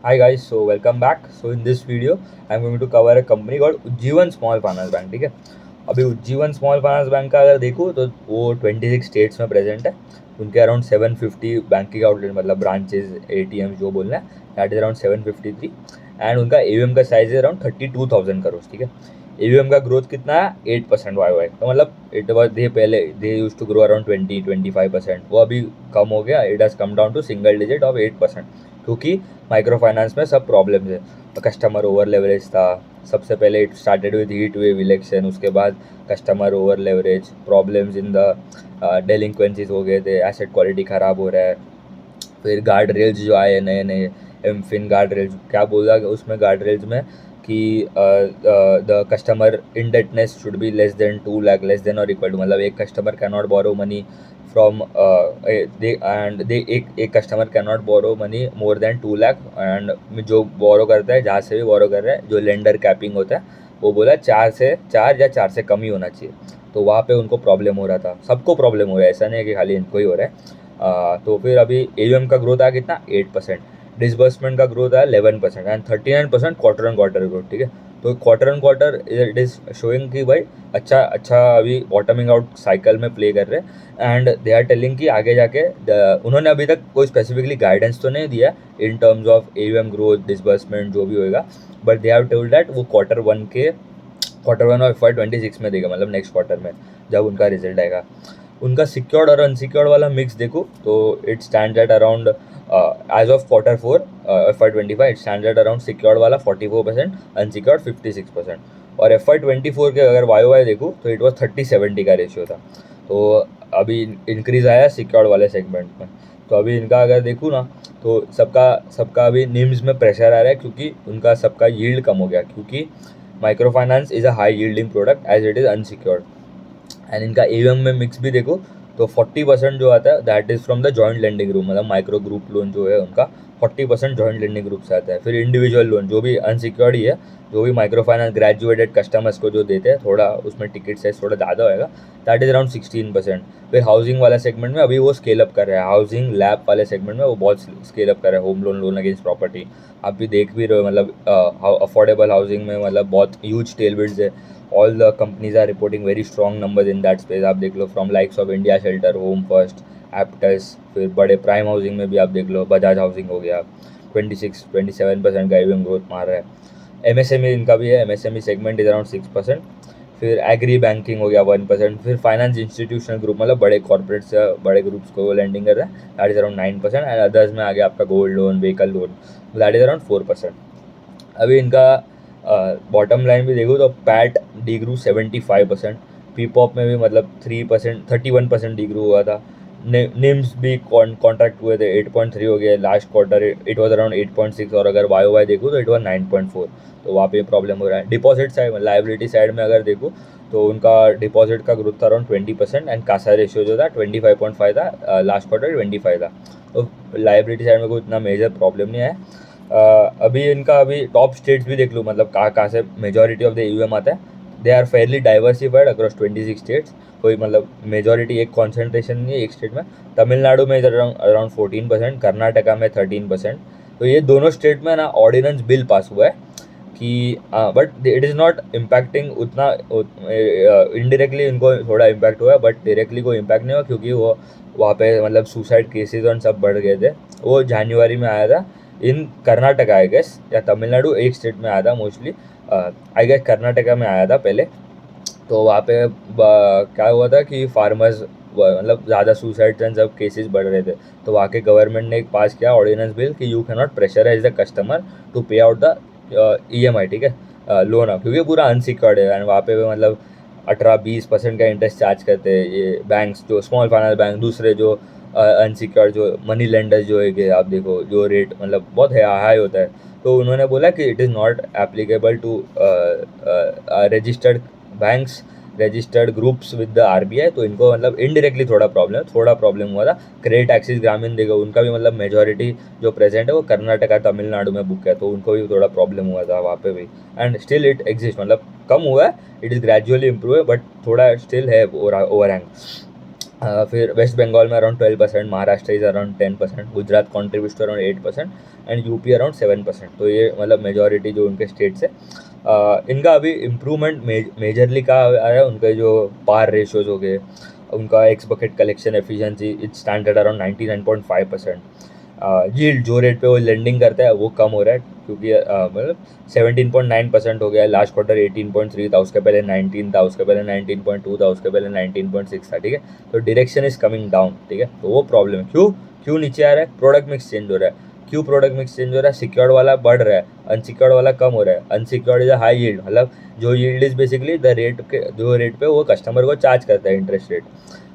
Hi guys, so welcome back. So in this video, I'm going to cover a company called Ujjivan Small Finance Bank. ठीक है, अभी Ujjivan small finance bank का अगर देखूँ तो वो 26 स्टेट्स में प्रेजेंट है। उनके अराउंड 750 बैंकिंग आउटलेट मतलब ब्रांचेज ATM जो बोलना है दैट इज अराउंड 753 एंड उनका AUM का साइज है अराउंड 32,000 करोड़। ठीक है, AUM का ग्रोथ कितना है 8% वाई तो मतलब it was they used to grow around 20-25%, वो अभी कम हो गया, it has come down to single digit of 8%, क्योंकि माइक्रो फाइनेंस में सब प्रॉब्लम्स है। कस्टमर ओवर लेवरेज था, सबसे पहले it started with heat wave election, उसके बाद customer over leverage, problems in the delinquencies हो गए थे, एसेट क्वालिटी ख़राब हो रहा है। फिर गार्ड रेल्स जो आए नए नए, एमफिन गार्ड रेल्स क्या बोला उसमें गार्ड रेल्स में कि the customer indebtedness should be less than 2 lakh, less than और इक्वल टू, मतलब एक customer can not borrow money from the एक customer can not borrow money more than 2 lakh and जो बोरो करता है जहाँ से भी बोरो कर रहा है, जो लेंडर कैपिंग होता है वो बोला 4 या 4 से कम ही होना चाहिए। तो वहाँ पे उनको प्रॉब्लम हो रहा था, सबको प्रॉब्लम हो रहा है, ऐसा नहीं है कि खाली इनको ही हो रहा है। तो फिर अभी AUM का ग्रोथ आया कितना 8%, डिसबर्समेंट का ग्रोथ आया 11% and 39% quarter on quarter growth. ठीक है, तो quarter on quarter it is showing कि भाई अच्छा अच्छा अभी बॉटमिंग आउट साइकिल में प्ले कर रहे हैं एंड दे आर टेलिंग कि आगे जाके उन्होंने अभी तक कोई स्पेसिफिकली गाइडेंस तो नहीं दिया in terms of AUM growth disbursement जो भी होएगा, but they have told that वो क्वार्टर वन और FY26 में देगा, मतलब नेक्स्ट क्वार्टर में जब उनका रिजल्ट आएगा। उनका सिक्योर्ड और अनसिक्योर्ड वाला मिक्स देखो तो it stand at around as of quarter 4 FY25 it stand at around secured वाला 44%, अनसिक्योर्ड 56%। और FY24 के अगर वाई देखो तो इट वॉज 30-70 का रेशियो था। तो अभी इंक्रीज आया सिक्योर्ड वाले सेगमेंट में। तो अभी इनका अगर देखूँ ना तो सबका सबका अभी निम्स में प्रेशर आ रहा है, क्योंकि उनका सबका यील्ड कम हो गया, क्योंकि micro finance is a high yielding product as it is unsecured. And इनका AUM में मिक्स भी देखो तो 40% जो आता है that is from the joint lending group, मतलब माइक्रो ग्रुप लोन जो है उनका 40% जॉइंट लेंडिंग ग्रुप से आता है। फिर इंडिविजुअल लोन जो भी अनसिक्योर्ड ही है, जो भी माइक्रो फाइनेंस ग्रेजुएटेड कस्टमर्स को जो देते हैं, थोड़ा उसमें टिकट साइज थोड़ा ज़्यादा होएगा, दैट इज़ अराउंड 16%। फिर हाउसिंग वाला सेगमेंट में अभी वो स्केल अप कर रहा है, हाउसिंग लैब वाले सेगमेंट में वो बहुत स्केल अप कर रहा है, home loan, loan against property. आप भी देख भी रहे हो, मतलब अफोर्डेबल हाउसिंग में मतलब बहुत ह्यूज टेलविड्स है। All the companies are reporting very strong numbers in that space. आप देख लो from likes of India Shelter, Home First, Aptus, फिर बड़े प्राइम हाउसिंग में भी आप देख लो, बजाज हाउसिंग हो गया, 26-27% का AUM ग्रोथ मार रहा है। MSME इनका भी है, MSME सेगमेंट इज अराउंड 6%। फिर एग्री बैंकिंग हो गया 1%। फिर फाइनेंस इंस्टीट्यूशनल ग्रुप मतलब बड़े कॉर्पोरेट्स बड़े ग्रुप्स को लैंडिंग कर रहा है, that is around 9%। And others में आ गया आपका gold loan, vehicle loan, that is around 4%। अभी इनका बॉटम लाइन भी देखो तो पैट डी ग्रू 75%, पीपॉप में भी मतलब 3%, 31% डी ग्रू हुआ था। निम्स भी कॉन्ट्रैक्ट हुए थे, 8.3 हो गया last quarter, it was around 8.6, और अगर वाई देखो तो इट वाज 9.4। तो वहाँ पे प्रॉब्लम हो रहा है। डिपॉजिट साइड में, लाइबिलिटी साइड में अगर देखो तो उनका डिपॉजिट का ग्रोथ था अराउंड 20% एंड कासा रेशियो जो था 25.5 था, लास्ट क्वार्टर 25 था। तो लाइबिलिटी साइड में कोई इतना मेजर प्रॉब्लम नहीं है। अभी इनका अभी टॉप स्टेट्स भी देख लो, मतलब कहाँ कहाँ से मेजॉरिटी ऑफ द AUM आता है। They are fairly diversified across 26 states, कोई मतलब मेजॉरिटी एक कॉन्सेंट्रेशन नहीं है एक स्टेट में। तमिलनाडु में अराउंड 14%, कर्नाटका में 13%। तो ये दोनों स्टेट में ना ऑर्डिनेंस बिल पास हुआ है कि but it is not impacting उतना, इनडायरेक्टली इनको थोड़ा इम्पैक्ट हुआ है, बट डायरेक्टली कोई इम्पैक्ट नहीं हुआ, क्योंकि वो वहाँ पे मतलब सुसाइड केसेस और सब बढ़ गए थे। वो जनवरी में आया था इन कर्नाटका आई गेस, या तमिलनाडु, एक स्टेट में आया था मोस्टली, आई गेस कर्नाटका में आया था पहले। तो वहाँ पे क्या हुआ था कि फार्मर्स मतलब ज़्यादा सुसाइड्स एंड सब केसेस बढ़ रहे थे। तो वहाँ के गवर्नमेंट ने एक पास किया ऑर्डिनेंस बिल कि you can not pressurise the customer to pay out the EMI। ठीक है, लोन अब क्योंकि पूरा अनसिक्योर्ड है एंड वहाँ पे भी मतलब 18-20% का इंटरेस्ट चार्ज करते हैं ये बैंक्स, जो स्मॉल फाइनेंस बैंक, दूसरे जो अनसिक्योर्ड जो मनी लेंडर्स जो है कि आप देखो जो रेट मतलब बहुत हाई होता है। तो उन्होंने बोला कि it is not applicable to registered banks, registered groups with the RBI। तो इनको मतलब इनडायरेक्टली थोड़ा प्रॉब्लम हुआ था। क्रेडिट एक्सिस ग्रामीण देखो उनका भी मतलब मेजॉरिटी जो प्रेजेंट है वो कर्नाटका तमिलनाडु में बुक है, तो उनको भी थोड़ा प्रॉब्लम हुआ था वहाँ पे भी। एंड स्टिल इट एग्जिस्ट, मतलब कम हुआ है, इट इज़ ग्रेजुअली इम्प्रूव है, बट थोड़ा स्टिल है ओवरहैंग। फिर वेस्ट बंगाल में around 12%, Maharashtra is around 10%, Gujarat contribute around 8% and UP around 7%। तो ये मतलब मेजॉरिटी जो उनके स्टेट्स है। इनका अभी इम्प्रूवमेंट मेजरली का आया है, उनके जो पार रेशोज हो गए, उनका x bucket collection efficiency it standard around 99.5%। Yield जो रेट पे वो लेंडिंग करता है वो कम हो रहा है, क्योंकि मतलब 17.9% हो गया है। लास्ट क्वार्टर 18.3 था, उसके पहले 19 था, उसके पहले 19.2 था, उसके पहले 19.6 था, ठीक है। तो डायरेक्शन इज कमिंग डाउन, ठीक है। तो वो प्रॉब्लम है। क्यों क्यों नीचे आ रहा है? प्रोडक्ट मिक्स चेंज हो रहा है। क्यों प्रोडक्ट मिक्स चेंज हो रहा है? सिक्योर्ड वाला बढ़ रहा है, अनसिक्योर्ड वाला कम हो रहा है। Unsecured is a high yield, मतलब जो yield is basically the rate के, जो रेट पे वो कस्टमर को चार्ज करता है interest rate.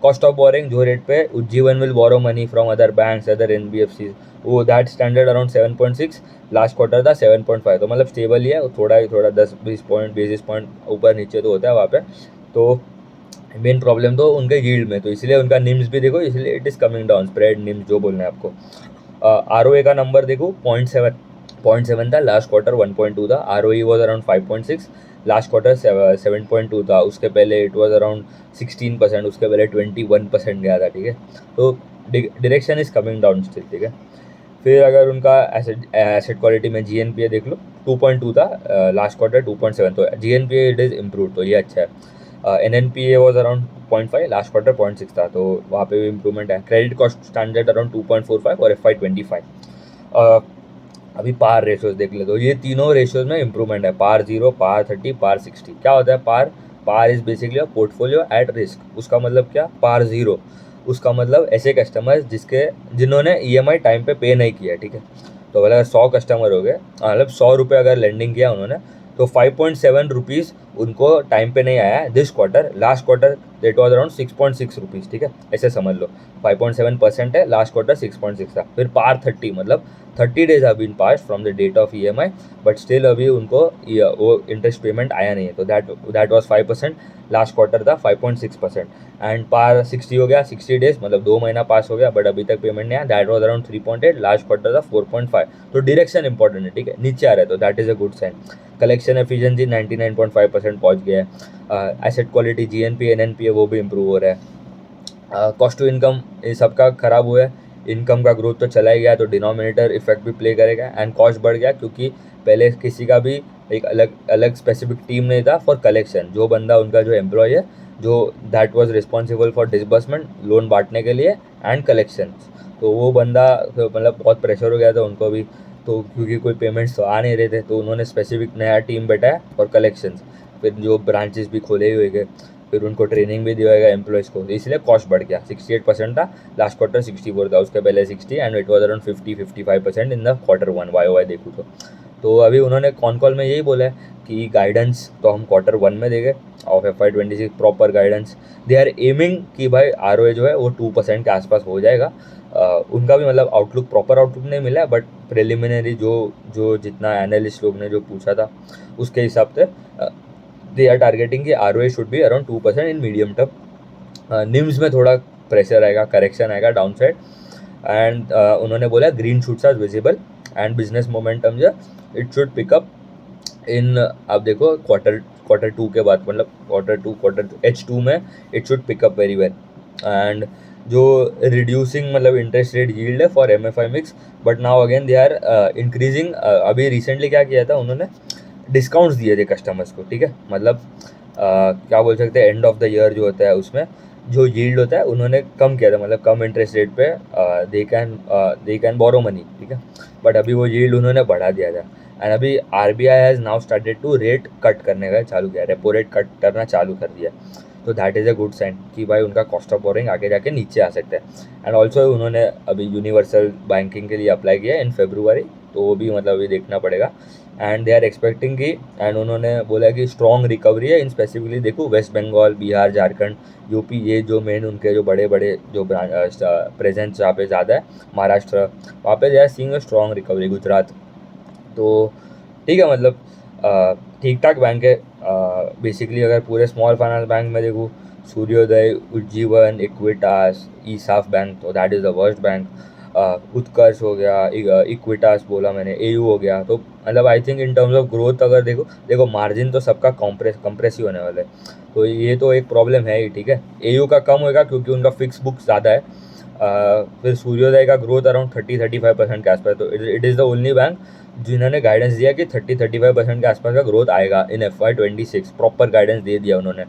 Cost of borrowing, जो रेट पे Ujjivan will borrow money from other banks, other NBFC, वो that standard around 7.6, last quarter था 7.5। तो मतलब स्टेबल ही है, थोड़ा 10-20 बेसिस पॉइंट ऊपर नीचे तो होता है वहाँ पे। तो मेन प्रॉब्लम तो उनके यील्ड में, तो इसलिए उनका निम्स भी देखो, इसलिए it is coming down, spread NIMS जो बोलना है आपको। आर का नंबर देखो, 0.7 था, लास्ट क्वार्टर 1.2 था। ROE was around 5.6, last quarter 7.2 था, उसके पहले इट वॉज अराउंड 16%, उसके पहले 21% गया था, ठीक है। तो direction is coming down still, ठीक है। फिर अगर उनका एसेट क्वालिटी में GNPA देख लो, 2.2 था, लास्ट क्वार्टर 2.7, तो GNPA इट इज़ इम्प्रूव, तो ये अच्छा है। NNPA was around 0.5, last quarter 0.6 था, तो वहाँ पे भी इम्प्रूवमेंट है। क्रेडिट कॉस्ट स्टैंडर्ड अराउंड 2.45 और FY25। अभी पार रेशोज देख ले, तो ये तीनों रेशोज में इंप्रूवमेंट है। पार 0, पार 30, पार 60। क्या होता है PAR? PAR is basically portfolio at risk. उसका मतलब क्या? पार 0, उसका मतलब ऐसे कस्टमर्स जिन्होंने EMI टाइम पे नहीं किया, ठीक है। तो अगर 100 कस्टमर हो गए, मतलब 100 रुपये अगर लेंडिंग किया उन्होंने, तो 5.7 रुपीज़ उनको टाइम पे नहीं आया this quarter. Last quarter that was around 6.6 rupees, ठीक है। ऐसे समझ लो 5.7% है, लास्ट क्वार्टर 6.6 था। फिर पार 30, मतलब 30 days have been passed from the date of EMI, but still अभी उनको वो इंटरेस्ट पेमेंट आया नहीं है, तो दैट वाज 5%, लास्ट क्वार्टर था 5.6%। एंड पार 60 हो गया, 60 डेज मतलब 2 महीना पास हो गया, बट अभी तक पेमेंट नहीं आया, that was around 3.8, last quarter था 4.5। तो डायरेक्शन इंपॉर्टेंट है, ठीक है। नीचे आ रहा है तो that is a good sign. Collection efficiency 99.5% पहुंच गया है। एसेट क्वालिटी GNPA NNPA वो भी इंप्रूव हो रहा है। कॉस्ट टू इनकम ये सबका खराब हुआ है। इनकम का ग्रोथ तो चला ही गया, तो डिनोमिनेटर इफेक्ट भी प्ले करेगा, एंड कॉस्ट बढ़ गया, क्योंकि पहले किसी का भी एक अलग अलग स्पेसिफिक टीम नहीं था फॉर कलेक्शन। जो बंदा उनका जो एम्प्लॉय है, जो that was responsible for disbursement, loan बांटने के लिए एंड कलेक्शन, तो वो बंदा तो मतलब बहुत प्रेशर हो गया था उनको भी। तो क्योंकि कोई पेमेंट्स तो आ नहीं रहे थे, तो उन्होंने स्पेसिफिक नया टीम बैठाया फॉर कलेक्शंस। फिर जो ब्रांचेस भी खोले हुए गए, फिर उनको ट्रेनिंग भी दिया गया एम्प्लॉयज़ को, इसलिए कॉस्ट बढ़ गया। 68% था, लास्ट क्वार्टर 64 था, उसके पहले 60, and it was around 55% in the Q1 YOY देखूँ तो अभी उन्होंने कॉन कॉल में यही बोला है कि गाइडेंस तो हम Q1 में देंगे of FY26, proper guidance. They are aiming कि भाई ROA जो है वो 2% के आसपास हो जाएगा। उनका भी मतलब आउटलुक, प्रॉपर आउटलुक नहीं मिला है, बट प्रिलिमिनरी जो जो जितना एनालिस्ट लोग ने जो पूछा था उसके हिसाब से दे आर टारगेटिंग कि ROA should be around 2% in medium term. NIMS में थोड़ा प्रेशर आएगा, करेक्शन आएगा डाउन साइड, एंड उन्होंने बोला green shoots are visible and business momentum जो इट शुड पिकअप इन, आप देखो क्वार्टर 2 के बाद, मतलब क्वार्टर H2 में it should pick up very well. And जो रिड्यूसिंग मतलब इंटरेस्ट रेट यील्ड है for MFI mix, but now again they are increasing. अभी रिसेंटली क्या किया था उन्होंने? डिस्काउंट्स दिए थे कस्टमर्स को, ठीक है। मतलब क्या बोल सकते हैं, एंड ऑफ द ईयर जो होता है उसमें जो यील्ड होता है उन्होंने कम किया था, मतलब कम इंटरेस्ट रेट पे दे कैन बोरो मनी, ठीक है। बट अभी वो यील्ड उन्होंने बढ़ा दिया था, एंड अभी RBI has now started to rate cut करने का चालू किया, रेपो रेट कट करना चालू कर दिया। तो that is a good sign कि भाई उनका कॉस्ट ऑफ बोरिंग आगे जाके नीचे आ सकता है। एंड ऑल्सो उन्होंने अभी यूनिवर्सल बैंकिंग के लिए अप्लाई किया इन February, तो वो भी मतलब अभी देखना पड़ेगा। एंड दे आर एक्सपेक्टिंग कि, एंड उन्होंने बोला कि स्ट्रॉन्ग रिकवरी है इन स्पेसिफिकली देखो वेस्ट बंगाल, बिहार, झारखंड, यूपी, ये जो मेन उनके जो बड़े बड़े जो प्रेजेंस जहाँ पे ज़्यादा है, महाराष्ट्र, वहाँ पे they are seeing a strong recovery, Gujarat. तो ठीक है, मतलब ठीक ठाक बैंक है। बेसिकली अगर पूरे स्मॉल फाइनेंस बैंक में देखूँ, सूर्योदय, उज्जीवन, इक्विटास, ईसाफ बैंक, तो that is the worst bank. Utkarsh हो गया, इक्विटास बोला मैंने, एयू हो गया। तो मतलब I think in terms of growth अगर देखो मार्जिन तो सबका कंप्रेस ही होने वाला है, तो ये तो एक प्रॉब्लम है ही, ठीक है। एयू का कम होगा क्योंकि उनका फिक्स बुक ज़्यादा है। फिर सूर्योदय का ग्रोथ अराउंड 30-35% के आसपास, तो it is the only bank जिन्होंने गाइडेंस दिया कि 30-35% के आसपास का ग्रोथ आएगा इन FY26, प्रॉपर गाइडेंस दे दिया उन्होंने।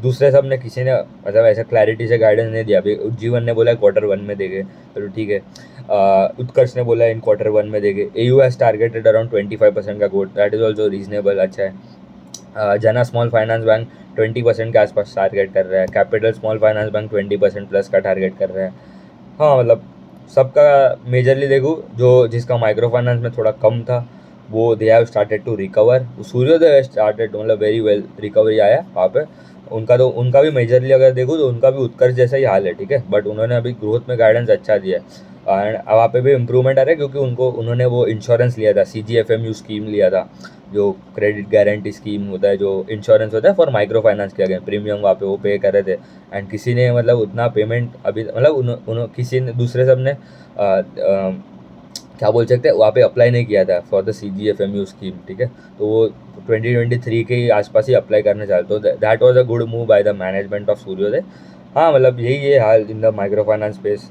दूसरे सब ने किसी ने मतलब ऐसा क्लैरिटी से गाइडेंस नहीं दिया। अभी उज्जीवन ने बोला Q1 में देंगे, चलो ठीक है। उत्कर्ष ने बोला इन Q1 में देंगे। एयू हैज़ टारगेटेड अराउंड 25% का growth, that is also reasonable, अच्छा है। जना स्मॉल फाइनेंस बैंक 20% के आसपास टारगेट कर रहा है। Capital small finance bank 20% plus का टारगेट कर रहा है। हाँ मतलब सबका मेजरली देखूँ, जो जिसका माइक्रो फाइनेंस में थोड़ा कम था वो they have started to recover. Suryoday started मतलब वेरी वेल रिकवरी आया वहाँ पे उनका भी मेजरली अगर देखूँ तो उनका भी उत्कर्ष जैसा ही हाल है, ठीक है। बट उन्होंने अभी ग्रोथ में गाइडेंस अच्छा दिया है एंड वहाँ पे भी इम्प्रूवमेंट आ रहा है क्योंकि उन्होंने वो इंश्योरेंस लिया था, CGFMU स्कीम लिया था, जो क्रेडिट गारंटी स्कीम होता है, जो इंश्योरेंस होता है फॉर माइक्रो फाइनेंस किया गया। प्रीमियम वहाँ पे वो पे कर रहे थे एंड किसी ने मतलब उतना पेमेंट अभी मतलब किसी ने दूसरे सब ने क्या बोल सकते हैं वहाँ पे अप्लाई नहीं किया था फॉर द CGFMU स्कीम, ठीक है। तो वो 2023 के आसपास ही अप्लाई करने चाहते, तो that was a good move by the management of Suryoday. हाँ मतलब यही है हाल in the micro finance space.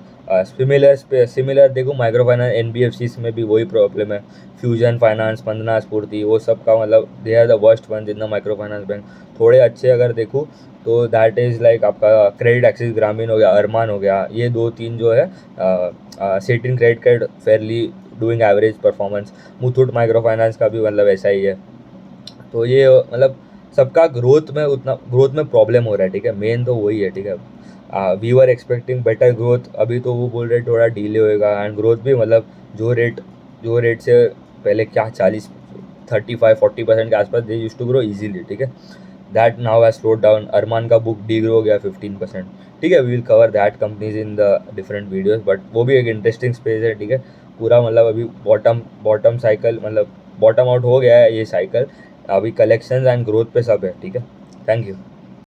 Similar देखो माइक्रो फाइनेंस NBFCs में भी वही प्रॉब्लम है। फ्यूजन फाइनेंस, स्पंदना स्फूर्ति, वो सब का मतलब they are the worst one in the micro finance bank. थोड़े अच्छे अगर देखूँ तो दैट इज़ लाइक आपका क्रेडिट एक्सिस ग्रामीण हो गया, अरमान हो गया, ये 2-3 जो है। Satin credit card Fairlie doing average performance. Muthoot micro finance का भी मतलब ऐसा ही है। तो ये मतलब सबका ग्रोथ में प्रॉब्लम हो रहा है, ठीक है। मेन तो वही है, ठीक है। We were expecting better growth, अभी तो वो बोल रहे थोड़ा डिले होएगा एंड ग्रोथ भी मतलब जो रेट से पहले क्या 40-35-40% के आसपास they used to grow easily, ठीक है। That now has slowed down. Arman का बुक डी ग्रो हो गया 15%, ठीक है। We will cover that companies in the different videos, but वो भी एक इंटरेस्टिंग स्पेस है, ठीक है। पूरा मतलब अभी बॉटम साइकिल मतलब बॉटम आउट हो गया है ये साइकिल, अभी कलेक्शंस एंड ग्रोथ पे सब है, ठीक है। Thank you.